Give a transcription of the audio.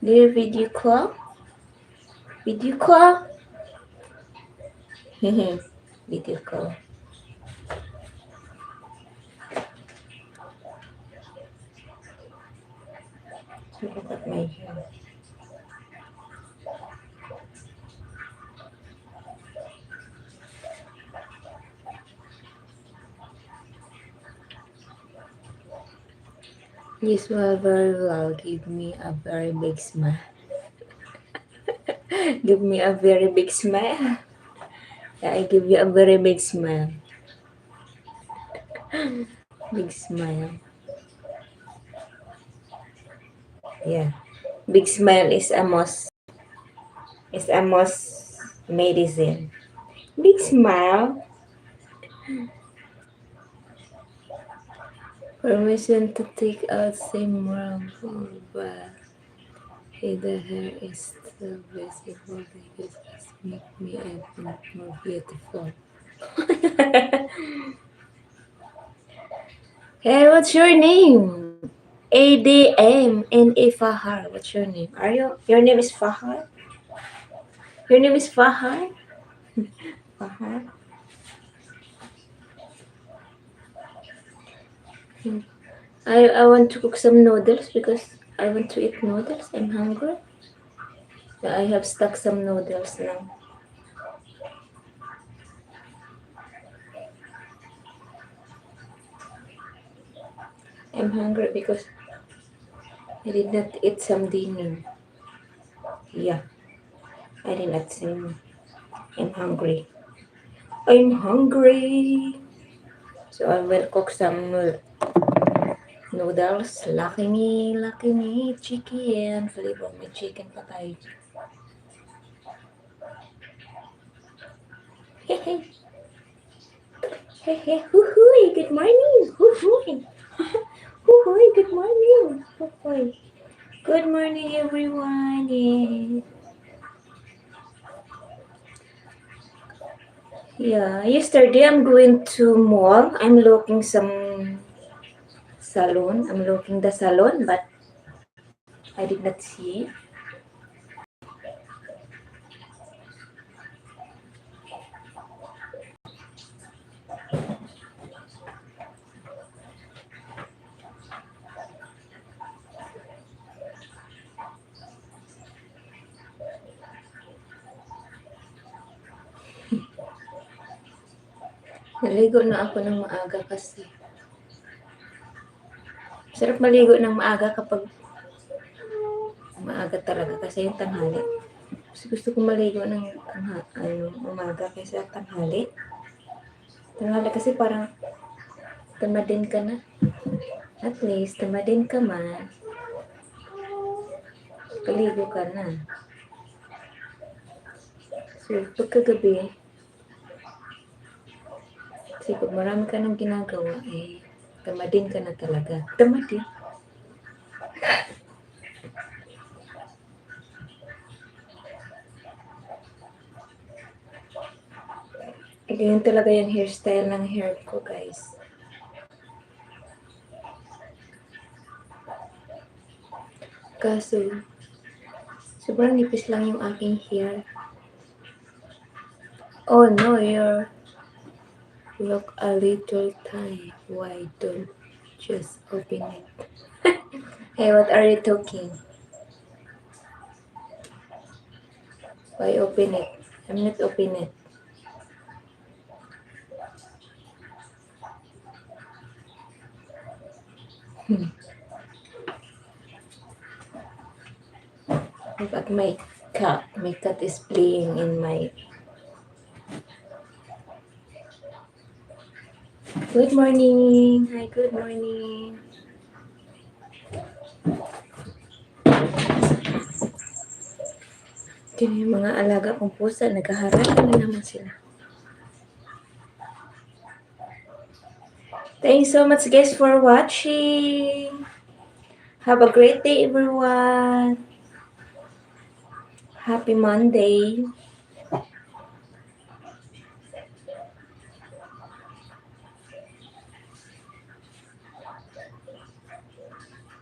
Do you video call? Video call? Video call. So look at my hair. This will very well give me a very big smile. Give me a very big smile. Yeah, I give you a very big smile. Big smile. Yeah. Big smile is a most medicine. Big smile. Permission to take out same room. But hey, the hair is still visible because it makes me even more beautiful. Hey, what's your name? ADM and A Fahar. What's your name? Your name is Fahar? Your name is Fahar? Fahar? I want to cook some noodles because I want to eat noodles. I'm hungry. Yeah, I have stuck some noodles now. I'm hungry because I did not eat some dinner. Yeah, I did not see. I'm hungry. I'm hungry. So I will cook some noodles. Lucky me, chicken. Flavor may chicken pa tayo. Hey, hey. Hey, hey, hoo-hooey, good morning. Hoo-hooey. Hoo-hooey, good morning. Hoo-hooey. Good morning, everyone. Yeah, yesterday I'm going to mall. I'm looking some salon. I'm looking the salon, but I did not see. Naligo na ako ng maaga kasi. Sarap maligo ng maaga kapag maaga talaga kasi yung tanghali. Gusto ko maligo ng umaga kaysa tanghali. Tanghali kasi parang tamadin ka na. At least, tamadin ka man. Kaligo ka na. So, pagkagabi, kasi pag marami ka nang ginagawa, tamadin ka na talaga. Tamadin. Ganyan talaga yung hairstyle ng hair ko, guys. Kaso, sobrang nipis lang yung aking hair. Oh no, you look a little tight. Why don't just open it? Hey, what are you talking? Why open it? I'm not open it. But my cat is playing in my... Good morning! Hi, good morning! Ito yung mga alaga kong pusa, nagkaharap na naman sila. Thanks so much guys for watching! Have a great day everyone! Happy Monday!